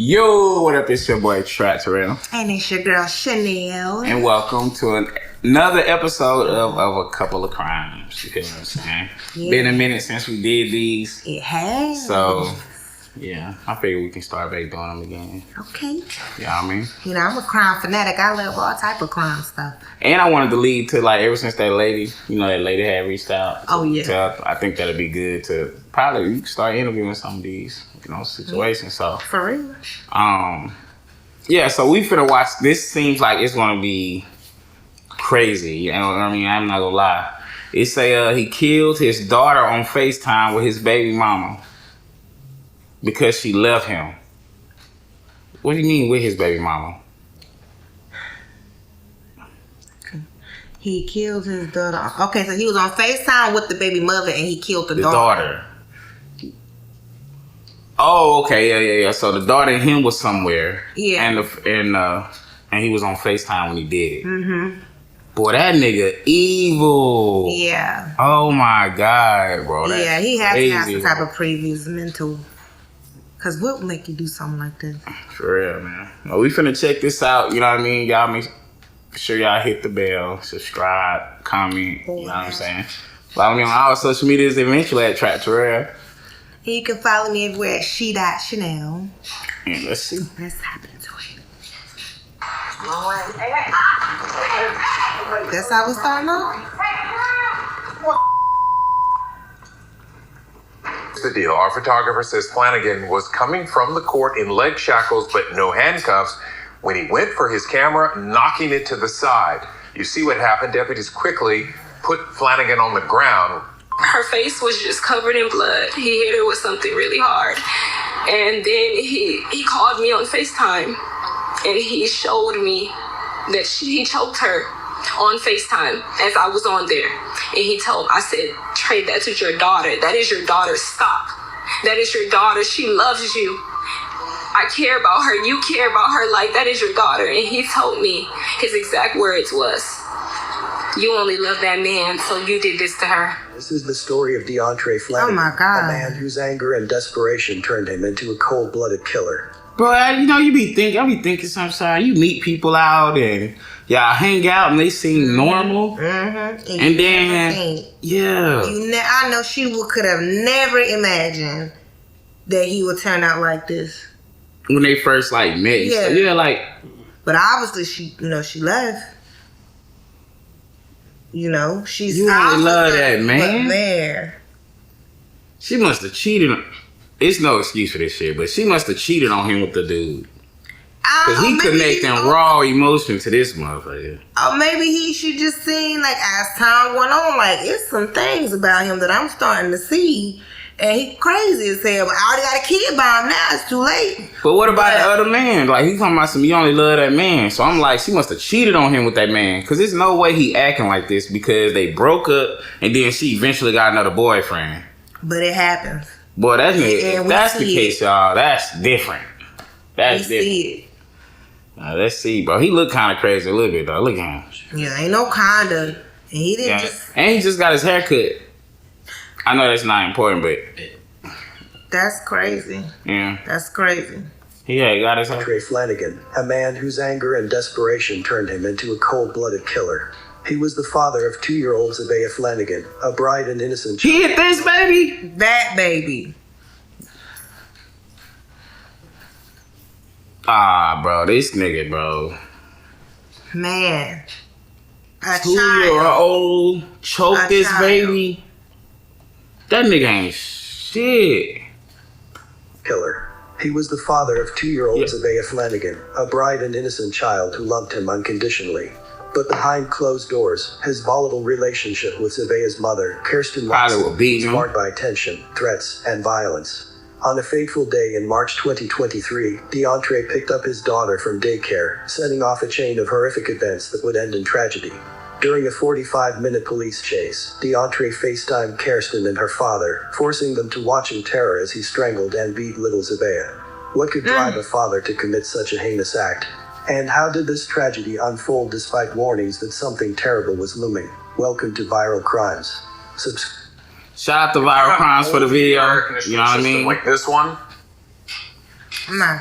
Yo, what up? It's your boy Trapp. And it's your girl Chanel. And welcome to another episode of A Couple of Crimes. You know what I'm saying? Yeah. Been a minute since we did these. It has. So, yeah, I figure we can start back doing them again. Okay. You know what I mean? You know, I'm a crime fanatic. I love all type of crime stuff. And I wanted to lead to, like, ever since that lady had reached out. Oh, yeah. I think that'd be good to probably start interviewing some of these, situations. So for real. Yeah, so we finna watch. This seems like it's gonna be crazy. You know what I mean? I'm not gonna lie. It say he killed his daughter on FaceTime with his baby mama because she left him. What do you mean with his baby mama? He killed his daughter. Okay, so he was on FaceTime with the baby mother and he killed the daughter. Oh, okay, yeah. So the daughter and him was somewhere. Yeah. And he was on FaceTime when he did it. Mm-hmm. Boy, that nigga evil. Yeah. Oh my God, bro. Yeah, he has to have some type of previous mental. Cause what would make you do something like this? For real, man. Well, we finna check this out. You know what I mean? Y'all make sure y'all hit the bell, subscribe, comment. You know what I'm saying? Follow me on all social medias eventually at Trapp. And you can follow me everywhere at she.chanel. And let's see. Let's hop into it. That's how we starting off? The deal. Our photographer says Flanagan was coming from the court in leg shackles but no handcuffs when he went for his camera, knocking it to the side. You see what happened. Deputies quickly put Flanagan on the ground. Her face was just covered in blood. He hit her with something really hard. And then he called me on FaceTime and he showed me that he choked her on FaceTime as I was on there. And I said, Trey, that is your daughter. That is your daughter. Stop. That is your daughter. She loves you. I care about her. You care about her. Like, that is your daughter. And he told me his exact words was, you only love that man, so you did this to her. This is the story of DeAndre Flanagan, oh my God. A man whose anger and desperation turned him into a cold-blooded killer. Bro, I be thinking sometimes you meet people out and y'all hang out and they seem normal. Mm-hmm. And then, yeah. I know she could have never imagined that he would turn out like this. When they first, met. Yeah. So, yeah, But obviously, she left. She's you only love that man. But there, she must have cheated. It's no excuse for this shit, but she must have cheated on him with the dude. Because he connecting raw emotion to this motherfucker. Or maybe he should just seen, as time went on, it's some things about him that I'm starting to see. And he crazy as hell, but I already got a kid by him now. It's too late. But what about the other man? He talking about you only love that man. So I'm like, she must have cheated on him with that man. Because there's no way he acting like this because they broke up and then she eventually got another boyfriend. But it happens. Boy, if that's the case, y'all, that's different. That's different. See it. Let's see, bro. He look kind of crazy a little bit, though. Look at him. Yeah, ain't no kinda. And he didn't And he just got his hair cut. I know that's not important, but that's crazy. Yeah. That's crazy. Yeah, he got his hair. DeAndre Flanagan, a man whose anger and desperation turned him into a cold-blooded killer. He was the father of 2-year-old Zabaya Flanagan, a bright and innocent child. He hit this baby? That baby. Bro, this nigga, bro. Man. A 2-year-old choked this baby. That nigga ain't shit. Killer. He was the father of 2-year-old Zabaya Flanagan, a bright and innocent child who loved him unconditionally. But behind closed doors, his volatile relationship with Zabaya's mother, Kirsten Watson, was marked by tension, threats, and violence. On a fateful day in March 2023, DeAndre picked up his daughter from daycare, setting off a chain of horrific events that would end in tragedy. During a 45-minute police chase, DeAndre FaceTimed Kirsten and her father, forcing them to watch in terror as he strangled and beat little Zabaya. What could drive a father to commit such a heinous act? And how did this tragedy unfold despite warnings that something terrible was looming? Welcome to Viral Crimes. Shout out to Viral Crimes for the video. You know what I mean? Like this one. Nah.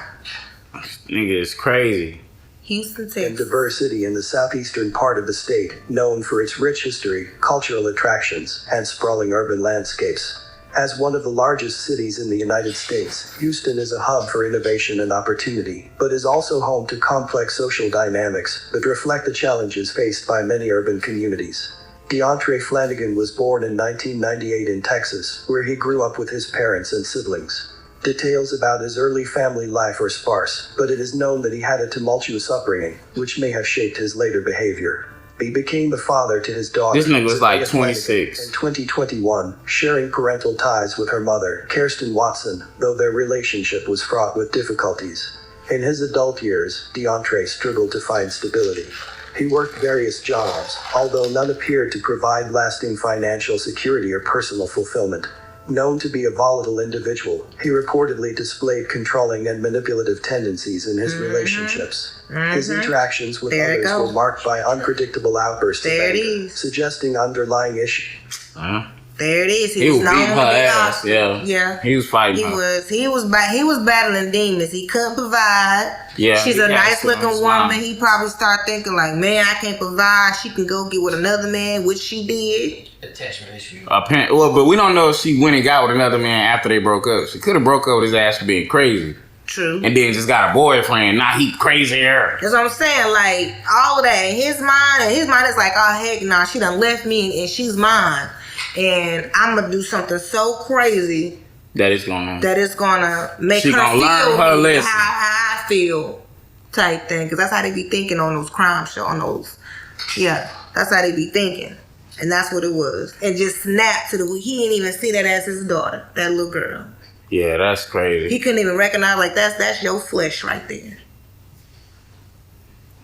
Nigga is crazy. Houston, and Texas. diverse city in the southeastern part of the state, known for its rich history, cultural attractions, and sprawling urban landscapes. As one of the largest cities in the United States, Houston is a hub for innovation and opportunity, but is also home to complex social dynamics that reflect the challenges faced by many urban communities. DeAndre Flanagan was born in 1998 in Texas, where he grew up with his parents and siblings. Details about his early family life are sparse, but it is known that he had a tumultuous upbringing, which may have shaped his later behavior. He became the father to his daughter. This nigga was like Sophia Flanagan, 26. In 2021, sharing parental ties with her mother, Kirsten Watson, though their relationship was fraught with difficulties. In his adult years, DeAndre struggled to find stability. He worked various jobs, although none appeared to provide lasting financial security or personal fulfillment. Known to be a volatile individual, he reportedly displayed controlling and manipulative tendencies in his relationships. His interactions with There it others goes. were marked by unpredictable outbursts of There it anger, is. suggesting underlying issues. There it is. He was known beating to her be ass. awesome. Yeah. Yeah. He was fighting He her. was battling demons. He couldn't provide. Yeah, She's he a had nice to on looking his woman. mind. He probably started thinking like, man, I can't provide. She can go get with another man, which she did. Attachment issue. Well, but we don't know if she went and got with another man after they broke up. She could have broke up with his ass for being crazy. True. And then just got a boyfriend. Now he crazier. That's what I'm saying. Like all of that in his mind, is like, oh heck, nah, she done left me and she's mine, and I'm gonna do something so crazy That is going on. that it's gonna make She her gonna feel learn her lesson. how I feel, type thing. Because that's how they be thinking on those crime shows. On those, yeah, that's how they be thinking, and that's what it was. And just snapped to he didn't even see that as his daughter, that little girl. Yeah, that's crazy. He couldn't even recognize like that's your flesh right there.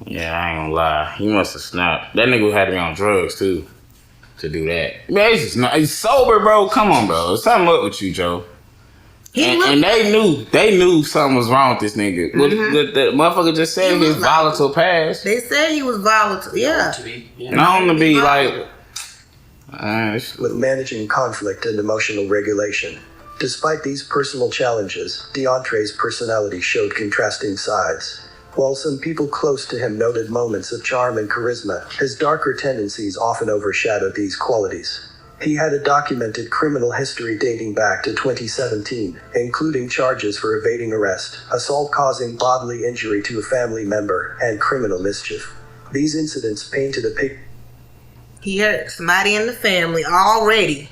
Yeah, I ain't gonna lie. He must have snapped. That nigga had to be on drugs too to do that. Man, he's just not. He's sober, bro. Come on, bro. There's something up with you, Joe. And they knew something was wrong with this nigga. The motherfucker just said his volatile past. They said he was volatile. Yeah. Known to be like. With managing conflict and emotional regulation. Despite these personal challenges, DeAndre's personality showed contrasting sides. While some people close to him noted moments of charm and charisma, his darker tendencies often overshadowed these qualities. He had a documented criminal history dating back to 2017, including charges for evading arrest, assault causing bodily injury to a family member, and criminal mischief. These incidents painted a picture. He hurt somebody in the family already.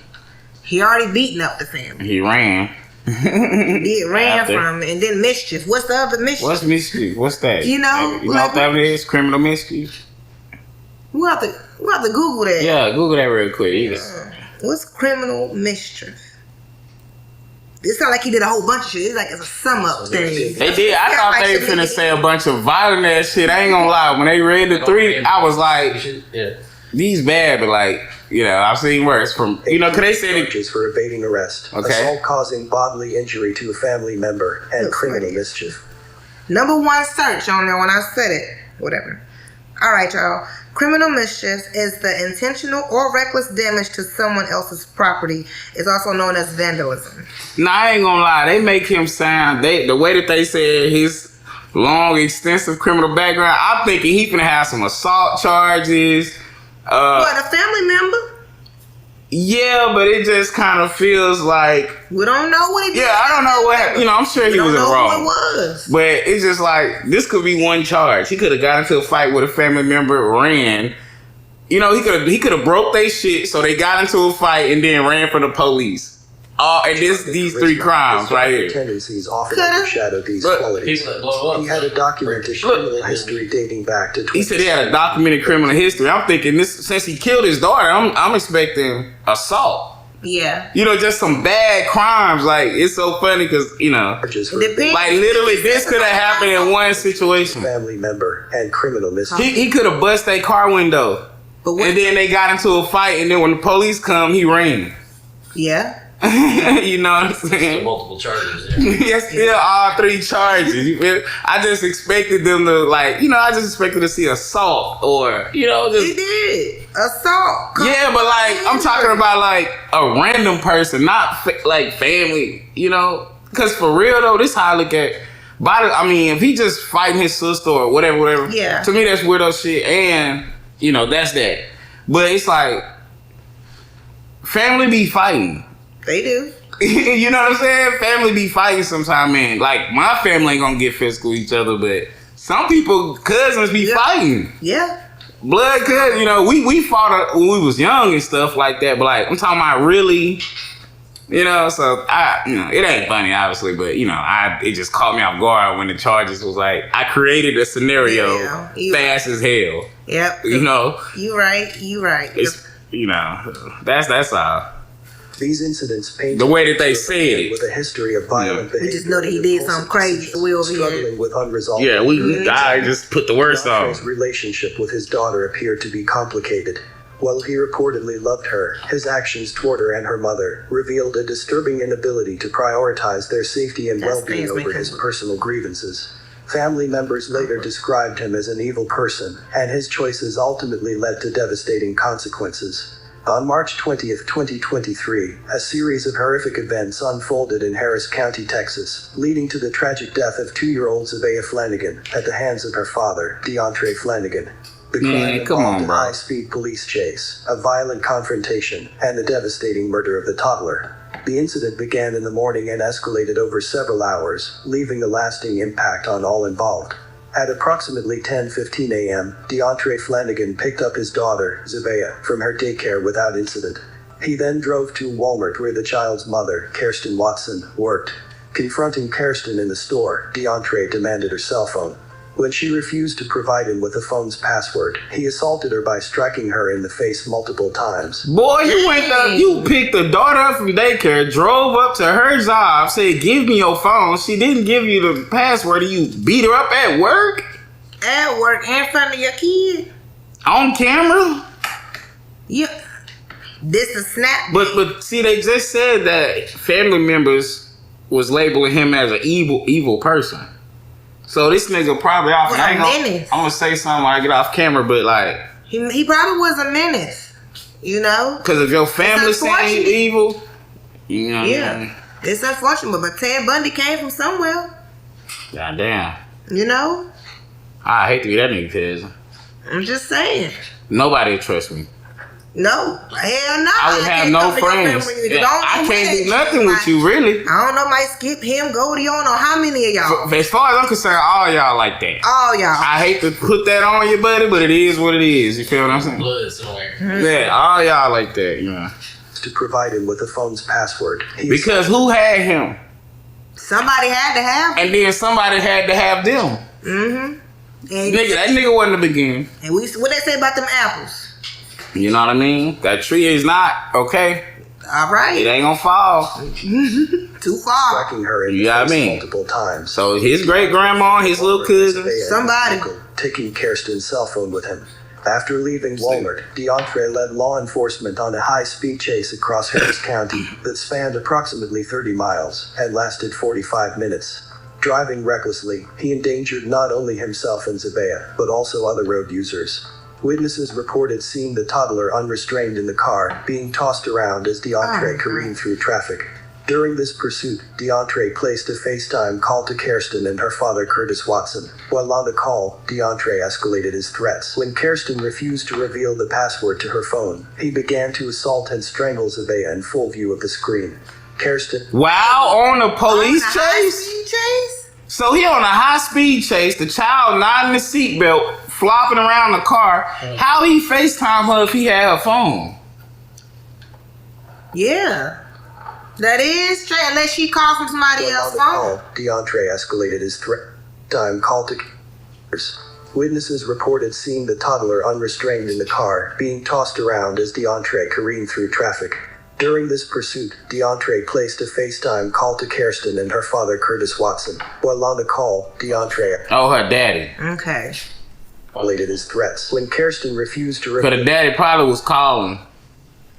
He already beaten up the family. He ran. He ran After. from it. And then mischief. What's the other mischief? What's mischief? What's that? You know, You know what that is? Criminal mischief? We'll have to Google that. Yeah, Google that real quick. What's criminal mischief? It sounds like he did a whole bunch of shit. It's like it's a sum up thing. They did. I thought they were finna say a bunch of violent ass shit. I ain't gonna lie. When they read the three, I was like, these bad, but like, you know, I've seen worse from, you know, cause they said it. Charges for evading arrest, Okay. assault causing bodily injury to a family member, and Looks criminal like it. mischief. Number one search on there when I said it. Whatever. All right, y'all. Criminal mischief is the intentional or reckless damage to someone else's property. It's also known as vandalism. Nah, I ain't gonna lie. They make him sound, the way that they said his long, extensive criminal background, I'm thinking he finna have some assault charges. What, a family member? Yeah, but it just kind of feels like, We don't know what he did. yeah, I don't know what happened. You know, I'm sure he We was don't know wrong. who it was. But it's just like, this could be one charge. He could have got into a fight with a family member, ran. You know, he could have broke their shit, so they got into a fight and then ran from the police. And these three crimes right here. Tendencies often Coulda. overshadow these Look, qualities. People that blow He up. had a documented criminal history dating back to He said he had a documented criminal history. I'm thinking this since he killed his daughter, I'm expecting assault. Yeah. You know, just some bad crimes. Like, it's so funny because, you know, charges for It depends. like literally this could have happened in one situation. family member and criminal mischief. He could have bust their car window. But what? And then they got into a fight, and then when the police come, he ran. Yeah. You know what I'm saying? Multiple charges there. Yes, still all three charges. You feel? I just expected them to, like, you know, I just expected to see assault or, you know, He just. did. Assault. Yeah, but like, I'm talking about like a random person, not like family, you know? Because for real though, this how I look at I mean, if he just fighting his sister or whatever. Yeah. To me, that's weirdo shit, and that's that. But it's like family be fighting. They do. You know what I'm saying? Family be fighting sometime, man. Like my family ain't gonna get physical with each other, but some people cousins be fighting. Yeah. Blood cousin, we fought when we was young and stuff like that. But like I'm talking about really. So it ain't funny, obviously, but it just caught me off guard when the charges was like I created a scenario fast as hell. Yep. You right. It's that's all. These incidents paint the way that they said it with a history of violent behavior. We just know that he did something crazy. We over struggling here. with unresolved. Yeah, I just put the worst on. His relationship with his daughter appeared to be complicated. While he reportedly loved her, his actions toward her and her mother revealed a disturbing inability to prioritize their safety and well-being over his personal grievances. Family members later described him as an evil person, and his choices ultimately led to devastating consequences. On March 20th, 2023, a series of horrific events unfolded in Harris County, Texas, leading to the tragic death of 2-year-old Zabea Flanagan at the hands of her father, DeAndre Flanagan. The crime involved a high-speed police chase, a violent confrontation, and the devastating murder of the toddler. The incident began in the morning and escalated over several hours, leaving a lasting impact on all involved. At approximately 10:15 a.m., DeAndre Flanagan picked up his daughter, Zabea, from her daycare without incident. He then drove to Walmart where the child's mother, Kirsten Watson, worked. Confronting Kirsten in the store, DeAndre demanded her cell phone. When she refused to provide him with the phone's password, he assaulted her by striking her in the face multiple times. Boy, you picked the daughter up from daycare, drove up to her job, said, "Give me your phone." She didn't give you the password, and you beat her up at work? At work, in front of your kid? On camera? Yeah. This is snap. But see, they just said that family members was labeling him as an evil person. So this nigga probably off. I'm gonna say something when I get off camera, but like he probably was a menace, Because if your family saying you evil, Yeah, it's unfortunate, but Ted Bundy came from somewhere. Goddamn. I hate to be that nigga, cousin. I'm just saying. Nobody would trust me. No, hell no. I would have no friends. I can't do nothing with you, really. I don't know, might skip him, Goldie on, or how many of y'all? As far as I'm concerned, all y'all like that. All y'all. I hate to put that on you, buddy, but it is what it is. You feel what I'm saying? Blood somewhere. Yeah, all y'all like that, To provide him with the phone's password. Because who had him? Somebody had to have him. And then somebody had to have them. That nigga wasn't the beginning. And what they say about them apples? You know what I mean? That tree is not okay. All right. It ain't gonna fall. Too far. Striking her in the face multiple times. So his great grandma, his little cousin, somebody taking Kirsten's cell phone with him. After leaving Walmart, DeAndre led law enforcement on a high-speed chase across Harris County that spanned approximately 30 miles and lasted 45 minutes. Driving recklessly, he endangered not only himself and Zabea, but also other road users. Witnesses reported seeing the toddler unrestrained in the car, being tossed around as DeAndre careened through traffic. During this pursuit, DeAndre placed a FaceTime call to Kirsten and her father, Curtis Watson. While on the call, DeAndre escalated his threats. When Kirsten refused to reveal the password to her phone, he began to assault and strangle Zabea in full view of the screen. Kirsten... Wow, on a police chase? So he on a high-speed chase, the child not in the seatbelt, flopping around the car. How he FaceTime her if he had her phone? Yeah. That is straight, unless she called from somebody else's phone. DeAndre escalated his time call to Witnesses reported seeing the toddler unrestrained in the car, being tossed around as DeAndre careened through traffic. During this pursuit, DeAndre placed a FaceTime call to Kirsten and her father, Curtis Watson. While on the call, DeAndre... Oh, her daddy. Okay. ...escalated his threats. When Kirsten refused to reveal... But the daddy probably was calling.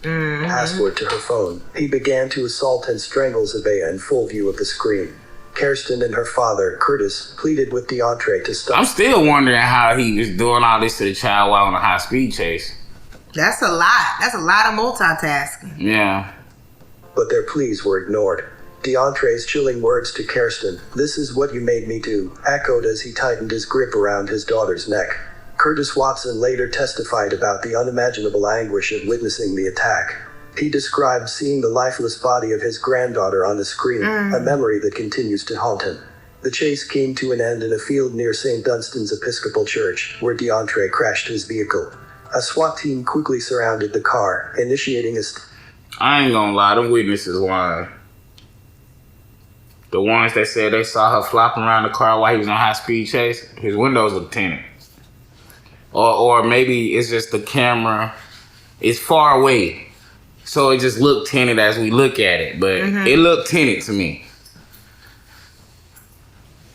...password to her phone, he began to assault and strangle Zabea in full view of the screen. Kirsten and her father, Curtis, pleaded with DeAndre to stop. I'm still wondering how he was doing all this to the child while on a high-speed chase. That's a lot. That's a lot of multitasking. Yeah. But their pleas were ignored. DeAndre's chilling words to Kirsten, "This is what you made me do," echoed as he tightened his grip around his daughter's neck. Curtis Watson later testified about the unimaginable anguish of witnessing the attack. He described seeing the lifeless body of his granddaughter on the screen, a memory that continues to haunt him. The chase came to an end in a field near St. Dunstan's Episcopal Church, where DeAndre crashed his vehicle. A SWAT team quickly surrounded the car, initiating a I ain't gonna lie, them witnesses lying. The ones that said they saw her flopping around the car while he was on high-speed chase, his windows were tinted. Or maybe it's just the camera is far away, so it just looked tinted as we look at it. But it looked tinted to me.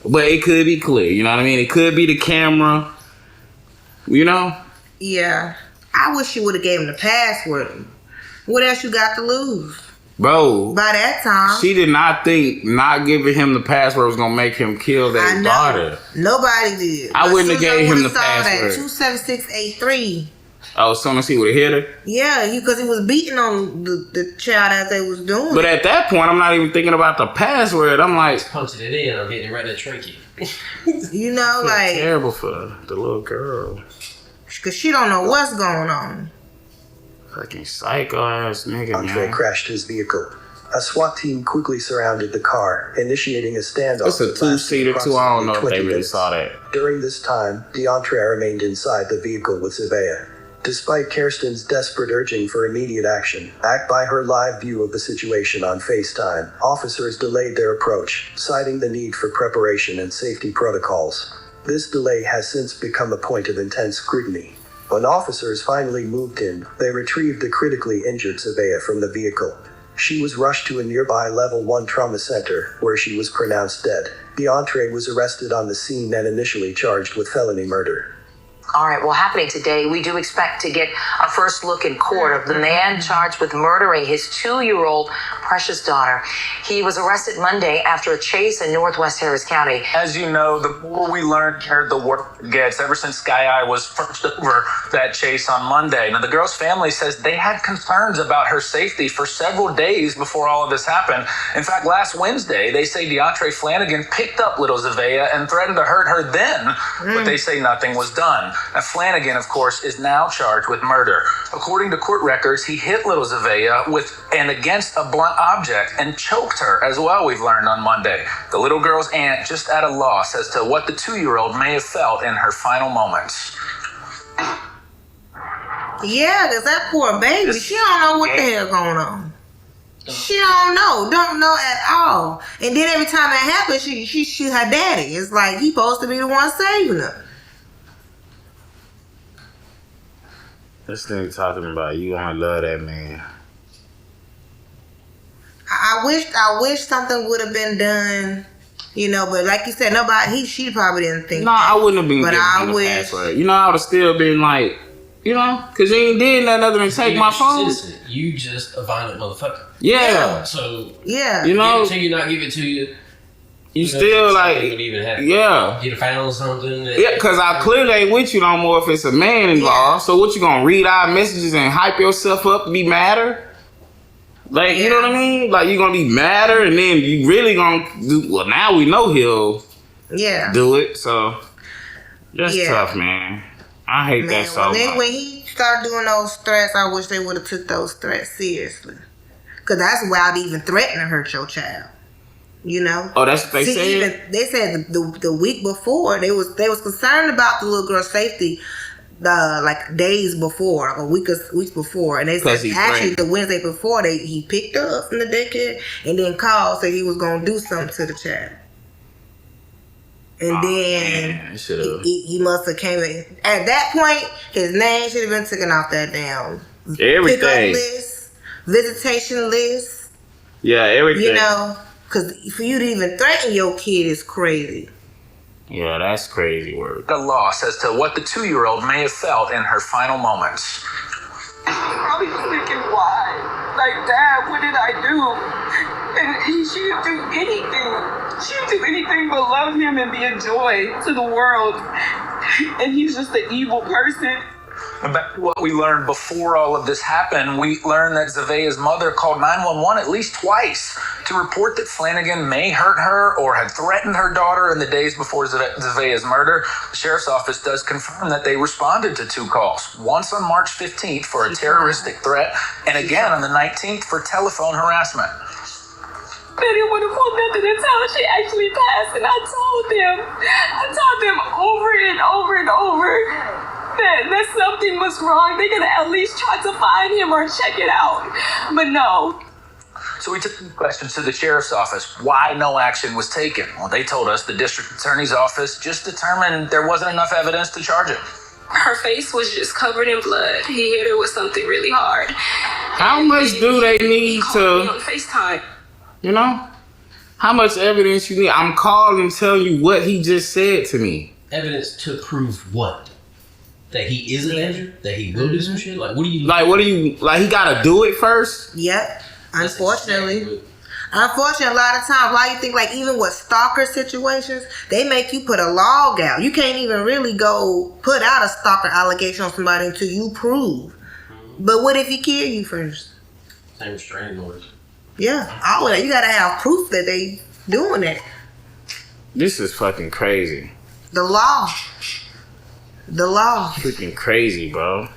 But it could be clear, you know what I mean? It could be the camera, you know? Yeah. I wish you would have gave him the password. What else you got to lose? Bro, By that time, she did not think not giving him the password was gonna make him kill their daughter. Nobody did. I wouldn't have gave him the password. password. 27683. Oh, as soon as he would have hit her? Yeah, because he was beating on the child as they was doing But it. at that point, I'm not even thinking about the password. I'm like, punching it in or getting it right in the trachea. You know, like, terrible for the little girl. because she don't know what's going on. Fucking psycho ass nigga, DeAndre man. crashed his vehicle. A SWAT team quickly surrounded the car, initiating a standoff. It's a that lasted two-seater too. I don't know if 20 they really minutes. saw that. During this time, DeAndre remained inside the vehicle with Zavea. Despite Kirsten's desperate urging for immediate action, backed by her live view of the situation on FaceTime, officers delayed their approach, citing the need for preparation and safety protocols. This delay has since become a point of intense scrutiny. When officers finally moved in, they retrieved the critically injured Zavea from the vehicle. She was rushed to a nearby Level 1 trauma center, where she was pronounced dead. DeAndre was arrested on the scene and initially charged with felony murder. All right, well, happening today, we do expect to get a first look in court of the man charged with murdering his 2-year-old precious daughter. He was arrested Monday after a chase in Northwest Harris County. As you know, the more we learn, the worse it gets. Ever since Sky Eye was first over that chase on Monday. Now, the girl's family says they had concerns about her safety for several days before all of this happened. In fact, last Wednesday, they say DeAndre Flanagan picked up little Zavea and threatened to hurt her then, but they say nothing was done. Now, Flanagan, of course, is now charged with murder. According to court records, he hit little Zavea with and against a blunt object and choked her as well, we've learned on Monday. The little girl's aunt just at a loss as to what the 2-year-old may have felt in her final moments. Yeah, because that poor baby, she don't know what the hell going on. She don't know at all. And then every time that happens, she her daddy. It's like he supposed to be the one saving her. This nigga talking about you gonna love that man. I wish something would have been done, you know. But like you said, she probably didn't think. No, I wouldn't have been. But giving I him the wish. password. You know, I would have still been like, you know, because you ain't did nothing other than take my phone. Citizen. You just a violent motherfucker. Yeah. So Yeah. You know, give it to you, not give it to you. You still like, Even happen. yeah. Get a found something. Yeah, because I clearly ain't with you no more if it's a man involved. So what, you gonna read our messages and hype yourself up to be madder? Like, you know what I mean? Like, you gonna be madder and then you really gonna do, well, now we know he'll do it. So that's tough, man. I hate that so much. When he started doing those threats, I wish they would have took those threats seriously. Because that's wild to even threaten to hurt your child. You know? Oh, that's what they said? Even, they said the week before, they was concerned about the little girl's safety like days before, like weeks before. And they said actually the Wednesday before, he picked her up from the daycare and then called, said he was going to do something to the child. And then he must have came in. At that point, his name should have been taken off that damn everything. Pickup list, visitation list. Yeah, everything. You know? Because for you to even threaten your kid is crazy. Yeah, that's crazy work. A loss as to what the 2-year-old may have felt in her final moments. Probably thinking, why? Like, Dad, what did I do? And she didn't do anything. She didn't do anything but love him and be a joy to the world. And he's just an evil person. And back to what we learned before all of this happened, we learned that Zavea's mother called 911 at least twice to report that Flanagan may hurt her or had threatened her daughter in the days before Zavea's murder, the sheriff's office does confirm that they responded to 2 calls, once on March 15th for a terroristic threat and again on the 19th for telephone harassment. They didn't want to pull nothing until she actually passed, and I told them over and over and over that something was wrong. They're gonna at least try to find him or check it out, but no. So we took the questions to the sheriff's office. Why no action was taken? Well, they told us the district attorney's office just determined there wasn't enough evidence to charge him. Her face was just covered in blood. He hit her with something really hard. How much do they need to, on FaceTime. you know? How much evidence you need? I'm calling telling you what he just said to me. Evidence to prove what? That he isn't injured? That he will do some shit? Like, what do you... Like, he gotta do it first? Yep. Unfortunately, a lot of times, why you think, like, even with stalker situations, they make you put a log out. You can't even really go put out a stalker allegation on somebody until you prove. But what if he kill you first? Same restraining orders. Yeah, all of that. You gotta have proof that they doing it. This is fucking crazy. The law. Freaking crazy, bro.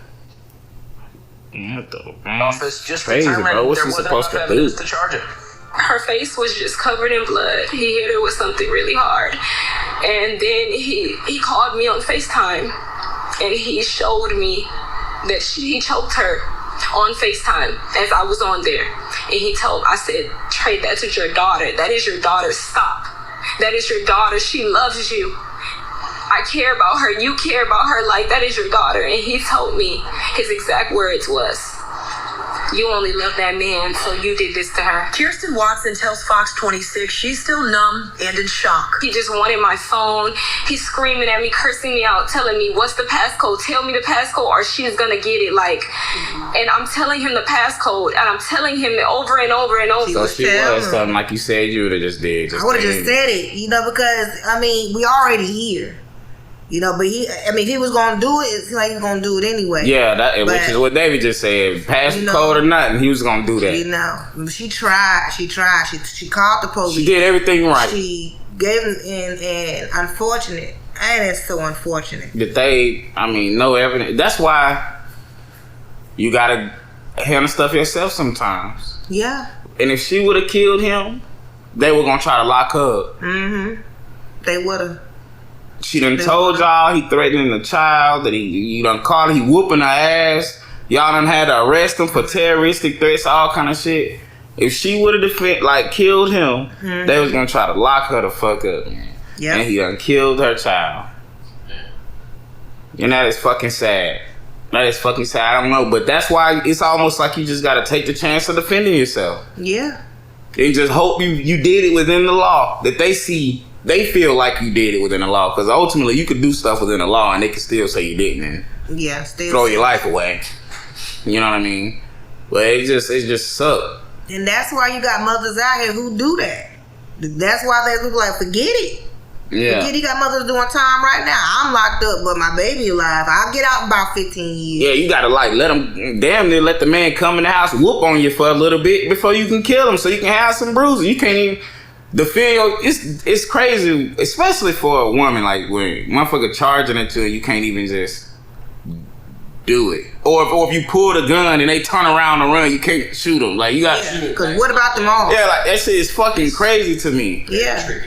What the man? Office just crazy, determined bro. What's there he wasn't supposed enough to do? evidence to charge him. Her face was just covered in blood. He hit her with something really hard. And then he called me on FaceTime and he showed me that he choked her on FaceTime as I was on there. And I said, Trey, that's your daughter. That is your daughter. Stop. That is your daughter. She loves you. I care about her. You care about her. Like, that is your daughter. And he told me his exact words was, you only love that man, so you did this to her. Kirsten Watson tells Fox 26 she's still numb and in shock. He just wanted my phone. He's screaming at me, cursing me out, telling me, what's the passcode? Tell me the passcode or she's gonna get it. Like, and I'm telling him the passcode, and I'm telling him over and over and over. So she was something like you said you would have just did. I would have just said it, because, we already here. But if he was gonna do it, it's like he's gonna do it anyway. Yeah, which is what David just said. Pass the code or nothing, he was gonna do that. She tried. She called the police. She did everything right. She gave him, and unfortunate, and it's so unfortunate that no evidence. That's why you gotta handle stuff yourself sometimes. Yeah. And if she would have killed him, they were gonna try to lock her up. They would have. She done told y'all he threatening the child, that you done called, he whooping her ass. Y'all done had to arrest him for terroristic threats, all kind of shit. If she would have killed him, they was gonna try to lock her the fuck up, man. Yeah. And he done killed her child. And that is fucking sad. I don't know, but that's why it's almost like you just gotta take the chance of defending yourself. Yeah. And just hope you did it within the law, that they feel like you did it within the law, because ultimately you could do stuff within the law and they can still say you didn't and throw your life away. You know what I mean? But it just sucked. And that's why you got mothers out here who do that. That's why they look like, forget it. Yeah. Forget, you got mothers doing time right now. I'm locked up, but my baby alive. I'll get out in about 15 years. Yeah, you gotta let the man come in the house, whoop on you for a little bit before you can kill him, so you can have some bruises. You can't even defend. It's crazy, especially for a woman. Like when motherfucker charging it to you can't even just do it. Or if you pull the gun and they turn around and run, you can't shoot them. Like you got. Because what about them all? Yeah, like that shit is fucking crazy to me. Yeah.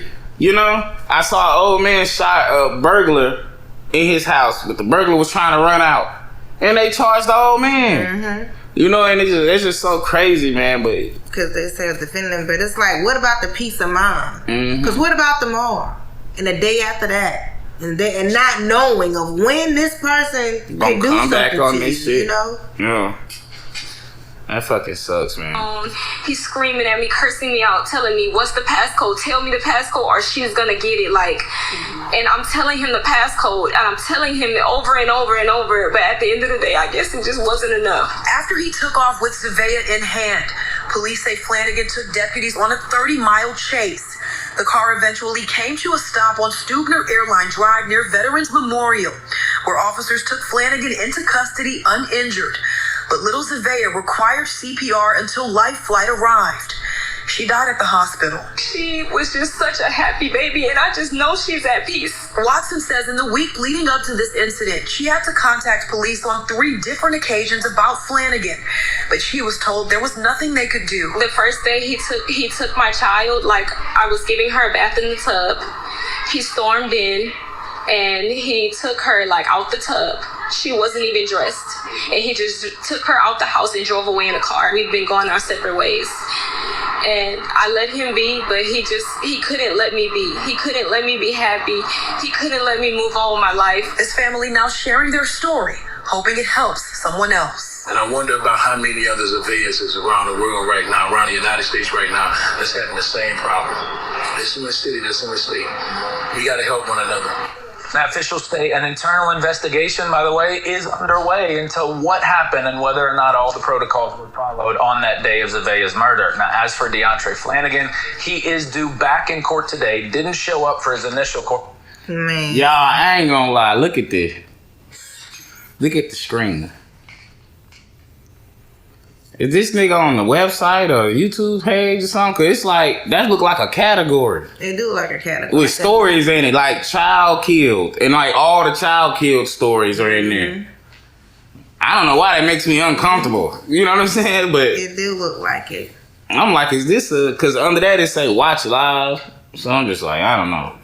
I saw an old man shot a burglar in his house, but the burglar was trying to run out, and they charged the old man. And it's just so crazy, man. But because they say defending them, but it's like, what about the peace of mind? Because what about tomorrow and the day after that, and not knowing of when this person can do something back on this shit? Yeah. That fucking sucks, man. He's screaming at me, cursing me out, telling me, what's the passcode? Tell me the passcode or she's gonna get it. Like, and I'm telling him the passcode, and I'm telling him over and over and over. But at the end of the day, I guess it just wasn't enough. After he took off with Zavea in hand, police say Flanagan took deputies on a 30-mile chase. The car eventually came to a stop on Stubner Airline Drive near Veterans Memorial, where officers took Flanagan into custody uninjured. But little Zavea required CPR until life flight arrived. She died at the hospital. She was just such a happy baby, and I just know she's at peace. Watson says in the week leading up to this incident, she had to contact police on 3 different occasions about Flanagan, but she was told there was nothing they could do. The first day he took my child, like I was giving her a bath in the tub. He stormed in and he took her like out the tub. She wasn't even dressed, and he just took her out the house and drove away in a car. We've been going our separate ways. And I let him be, but he couldn't let me be. He couldn't let me be happy. He couldn't let me move on with my life. This family now sharing their story, hoping it helps someone else. And I wonder about how many other Zavias around the world right now, around the United States right now, that's having the same problem. This in the city, this in the state. We got to help one another. Now, officials say an internal investigation, by the way, is underway into what happened and whether or not all the protocols were followed on that day of Zavea's murder. Now, as for DeAndre Flanagan, he is due back in court today. Didn't show up for his initial court. Man. Y'all, I ain't gonna lie. Look at this. Look at the screen. Is this nigga on the website or YouTube page or something? Cause it's like, that look like a category. It do like a category. With stories in it, like child killed. And like all the child killed stories are in there. I don't know why that makes me uncomfortable. You know what I'm saying? But it do look like it. I'm like, is this cause under that it say watch live. So I'm just like, I don't know.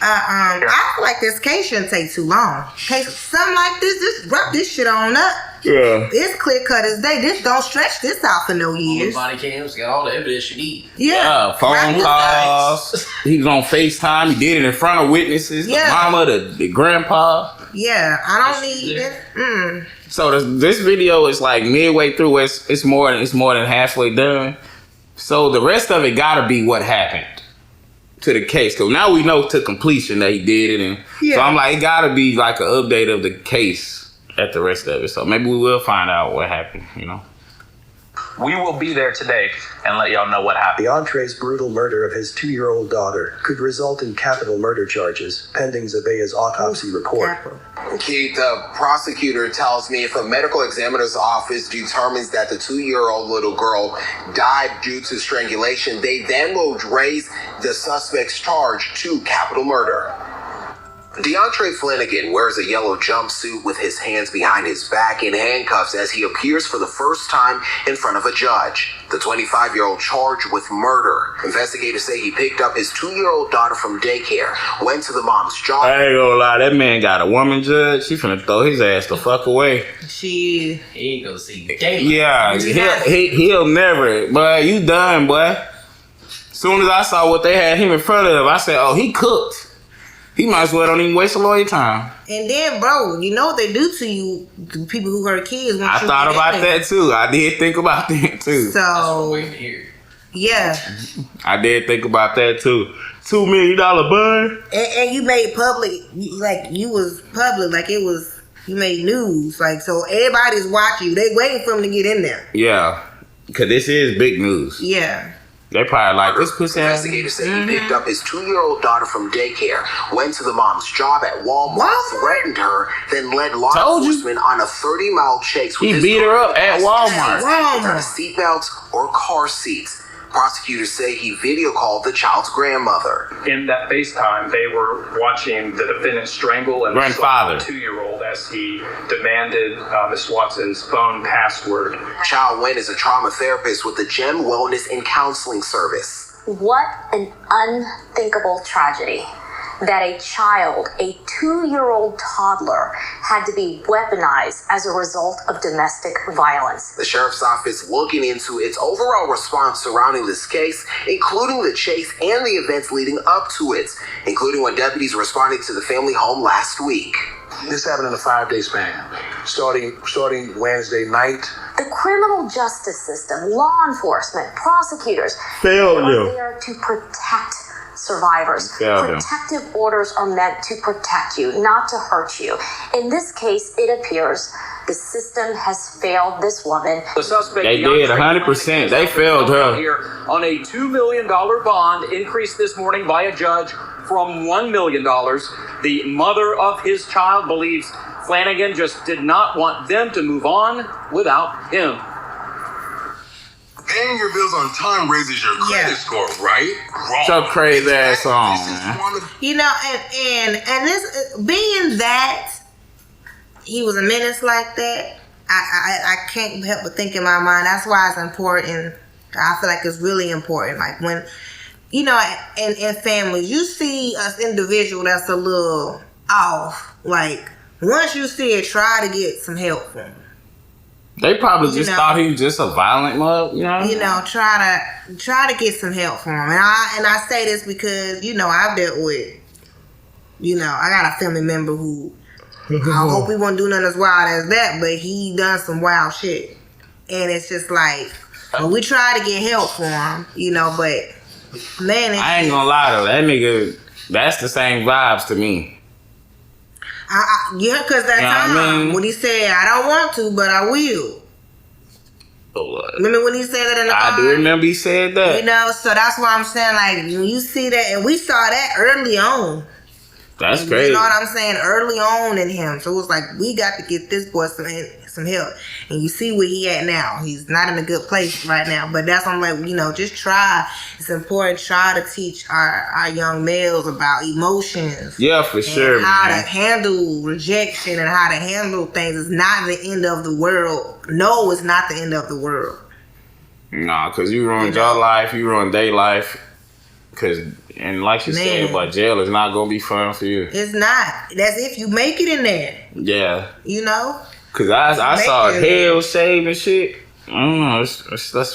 I feel like this case shouldn't take too long. Case something like this, just wrap this shit on up. Yeah. It's clear cut as day. This don't stretch this out for no years. Body cams got all the evidence you need. Yeah. Phone calls. He was on FaceTime. He did it in front of witnesses. The mama, the grandpa. Yeah. I don't need it. So this video is like midway through. It's more than halfway done. So the rest of it gotta be what happened to the case. So now we know to completion that he did it. And so I'm like, it gotta be like an update of the case at the rest of it. So maybe we will find out what happened, you know. We will be there today and let y'all know what happened. DeAndre's brutal murder of his 2-year-old daughter could result in capital murder charges, pending Zavea's autopsy report. Keith, the prosecutor tells me if a medical examiner's office determines that the 2-year-old little girl died due to strangulation, they then will raise the suspect's charge to capital murder. DeAndre Flanagan wears a yellow jumpsuit with his hands behind his back in handcuffs as he appears for the first time in front of a judge. The 25-year-old charged with murder. Investigators say he picked up his 2-year-old daughter from daycare, went to the mom's job. I ain't gonna lie, that man got a woman judge. She finna throw his ass the fuck away. He ain't gonna see daylight. Yeah, he'll never. Boy, you done, boy. Soon as I saw what they had him in front of, I said, oh, he cooked. He might as well don't even waste a lot of time. And then, bro, you know what they do to you, the people who hurt kids. I thought about that too. I did think about that too. So, yeah. I did think about that too. $2 million bun. And you made public, like you was public, like it was, you made news. Like, so everybody's watching you. They waiting for him to get in there. Yeah. Because this is big news. Yeah. They probably like this pussy. Investigators say he picked up his 2-year-old daughter from daycare, went to the mom's job at Walmart, threatened her, then led law enforcement on a 30-mile chase with his beat her up at Walmart. Without seatbelts or car seats. Prosecutors say he video called the child's grandmother. In that FaceTime, they were watching the defendant strangle and grandfather, the 2-year-old, as he demanded Miss Watson's phone password. Child Wen is a trauma therapist with the GEM Wellness and Counseling Service. What an unthinkable tragedy that a child, a 2-year-old toddler, had to be weaponized as a result of domestic violence. The sheriff's office looking into its overall response surrounding this case, including the chase and the events leading up to it, including when deputies responded to the family home last week. This happened in a 5-day span, starting Wednesday night. The criminal justice system, law enforcement, prosecutors, failed are there to protect survivors. Protective orders are meant to protect you, not to hurt you. In this case, it appears the system has failed this woman. The suspect, they did 100%. They failed her. Here on a $2 million bond increased this morning by a judge from $1 million. The mother of his child believes Flanagan just did not want them to move on without him. Paying your bills on time raises your credit score, right? Wrong. So crazy ass song, man. You know, and this being that he was a menace like that, I can't help but think in my mind. That's why it's important. I feel like it's really important. Like when, you know, in families, you see an individual that's a little off. Like once you see it, try to get some help from him. They probably just thought he was just a violent mug, you know. You know, try to get some help from him. And I say this because, you know, I've dealt with, you know, I got a family member who I hope he won't do nothing as wild as that, but he done some wild shit. And it's just like, well, we try to get help for him, you know, but man, I ain't gonna lie though, that nigga, that's the same vibes to me. Yeah, because that time when he said, I don't want to, but I will. Remember when he said that in the car? I do remember he said that. You know, so that's why I'm saying, like, when you see that, and we saw that early on. That's crazy. You know what I'm saying? Early on in him. So it was like, we got to get this boy some help. And you see where he at now. He's not in a good place right now. But that's why I'm like, you know, just try. It's important. Try to teach our young males about emotions. Yeah, for sure. How to handle rejection and how to handle things. It's not the end of the world. No, it's not the end of the world. Nah, because you ruined your life. You ruined their life. And like you said, but jail is not going to be fun for you. It's not. That's if you make it in there. Yeah. You know? Because I saw hell shave and shit. I don't know. Let's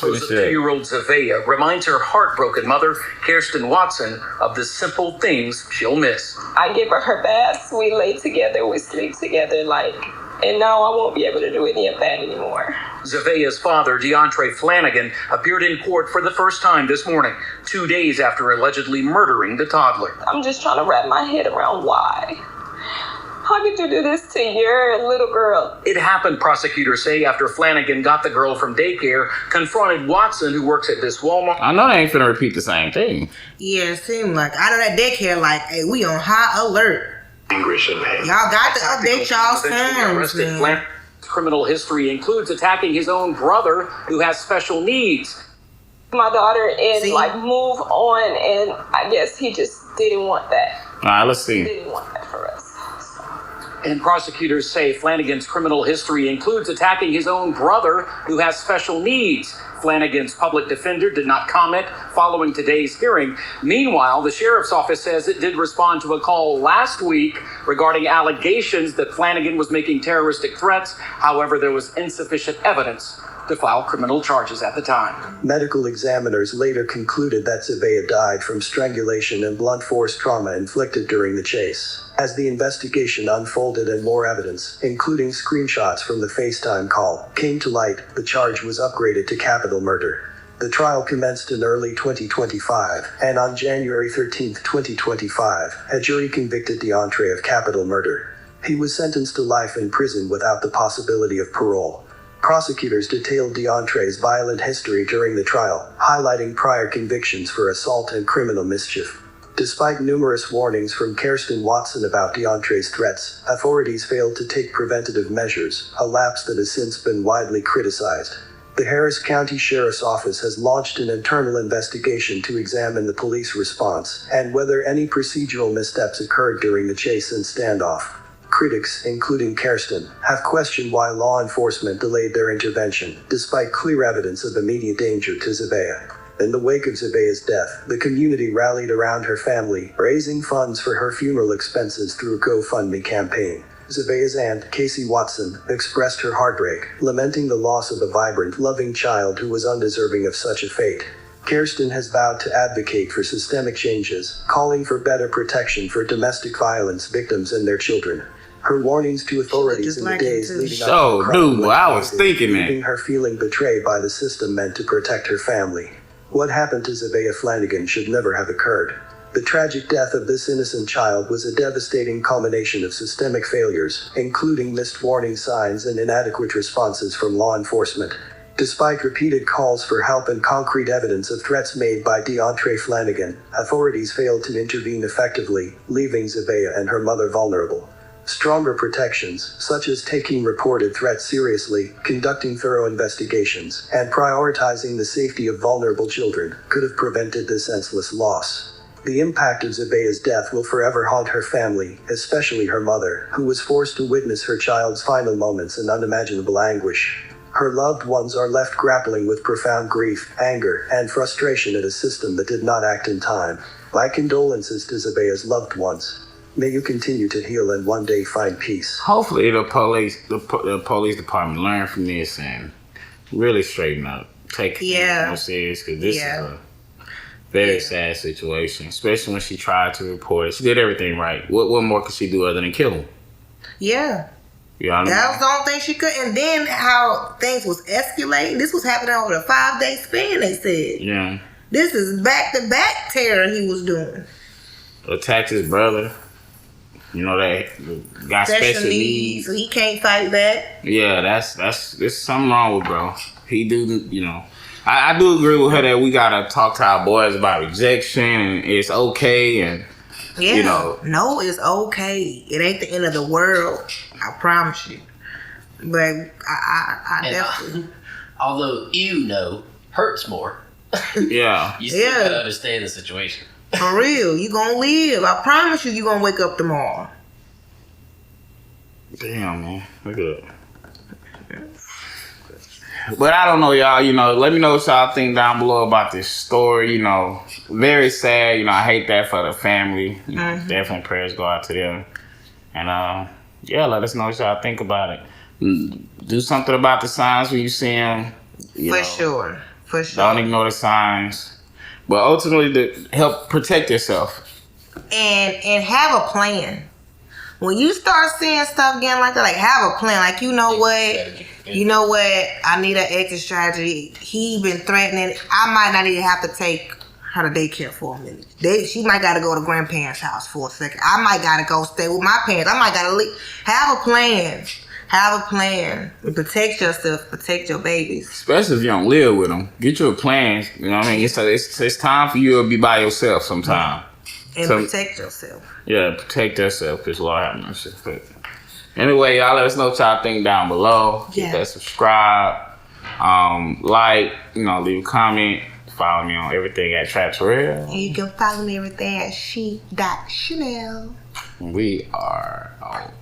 finish it. 2-year-old Zavea reminds her heartbroken mother, Kirsten Watson, of the simple things she'll miss. I give her baths. We lay together. We sleep together. And now I won't be able to do any of that anymore. Zavea's father, DeAndre Flanagan, appeared in court for the first time this morning, 2 days after allegedly murdering the toddler. I'm just trying to wrap my head around why. How could you do this to your little girl? It happened, prosecutors say, after Flanagan got the girl from daycare, confronted Watson, who works at this Walmart. I know they ain't finna repeat the same thing. Yeah, it seemed like, out of that daycare, like, hey, we on high alert. English and pain. Y'all got to update y'all's phones. Criminal history includes attacking his own brother, who has special needs. My daughter move on, and I guess he just didn't want that. All right, let's see. He didn't want that for us. And prosecutors say Flanagan's criminal history includes attacking his own brother, who has special needs. Flanagan's public defender did not comment following today's hearing. Meanwhile, the sheriff's office says it did respond to a call last week regarding allegations that Flanagan was making terroristic threats. However, there was insufficient evidence to file criminal charges at the time. Medical examiners later concluded that Zavea died from strangulation and blunt force trauma inflicted during the chase. As the investigation unfolded and more evidence, including screenshots from the FaceTime call, came to light, the charge was upgraded to capital murder. The trial commenced in early 2025, and on January 13, 2025, a jury convicted DeAndre of capital murder. He was sentenced to life in prison without the possibility of parole. Prosecutors detailed DeAndre's violent history during the trial, highlighting prior convictions for assault and criminal mischief. Despite numerous warnings from Kirsten Watson about DeAndre's threats, authorities failed to take preventative measures, a lapse that has since been widely criticized. The Harris County Sheriff's Office has launched an internal investigation to examine the police response and whether any procedural missteps occurred during the chase and standoff. Critics, including Kirsten, have questioned why law enforcement delayed their intervention, despite clear evidence of immediate danger to Zavea. In the wake of Zavea's death, the community rallied around her family, raising funds for her funeral expenses through a GoFundMe campaign. Zavea's aunt, Casey Watson, expressed her heartbreak, lamenting the loss of a vibrant, loving child who was undeserving of such a fate. Kirsten has vowed to advocate for systemic changes, calling for better protection for domestic violence victims and their children. Her warnings to authorities in the days leading up to the crime I was thinking that. leaving her feeling betrayed by the system meant to protect her family. What happened to Zavea Flanagan should never have occurred. The tragic death of this innocent child was a devastating culmination of systemic failures, including missed warning signs and inadequate responses from law enforcement. Despite repeated calls for help and concrete evidence of threats made by DeAndre Flanagan, authorities failed to intervene effectively, leaving Zavea and her mother vulnerable. Stronger protections, such as taking reported threats seriously, conducting thorough investigations, and prioritizing the safety of vulnerable children, could have prevented this senseless loss. The impact of Zabea's death will forever haunt her family, especially her mother, who was forced to witness her child's final moments in unimaginable anguish. Her loved ones are left grappling with profound grief, anger, and frustration at a system that did not act in time. My condolences to Zabea's loved ones. May you continue to heal and one day find peace. Hopefully the police department learn from this and really straighten up. Take it more serious, because this is a very sad situation, especially when she tried to report it. She did everything right. What more could she do other than kill him? Yeah. You know what I mean? That was the only thing she could. And then how things was escalating. This was happening over a 5-day span, they said. Yeah. This is back-to-back terror he was doing. Attacked his brother. You know, that got special needs. So he can't fight back. Yeah, there's something wrong with bro. He do, you know. I do agree with her that we gotta talk to our boys about rejection and it's okay and you know. No, it's okay. It ain't the end of the world. I promise you. But I definitely. Although hurts more. Yeah. You still gotta understand the situation. For real, you gonna live. I promise you, gonna wake up tomorrow. Damn, man. Look at that. But I don't know, y'all. You know, let me know what y'all think down below about this story. You know, very sad. You know, I hate that for the family. You know, definitely prayers go out to them. And let us know what y'all think about it. Do something about the signs when you see them. For sure. Don't ignore the signs. But ultimately, to help protect yourself. And have a plan. When you start seeing stuff again like that, like have a plan. Like, you know what? I need an exit strategy. He been threatening. I might not even have to take her to daycare for a minute. She might got to go to grandparents' house for a second. I might got to go stay with my parents. I might got to leave. Have a plan. Have a plan. Protect yourself. Protect your babies. Especially if you don't live with them. Get your plans. You know what I mean? It's time for you to be by yourself sometime. And protect yourself. Yeah, protect yourself. Because Lord have mercy. But anyway, y'all let us know what y'all think down below. Hit that subscribe. Like, leave a comment. Follow me on everything at Trapp's Real. And you can follow me everything at she.chanel. We are out.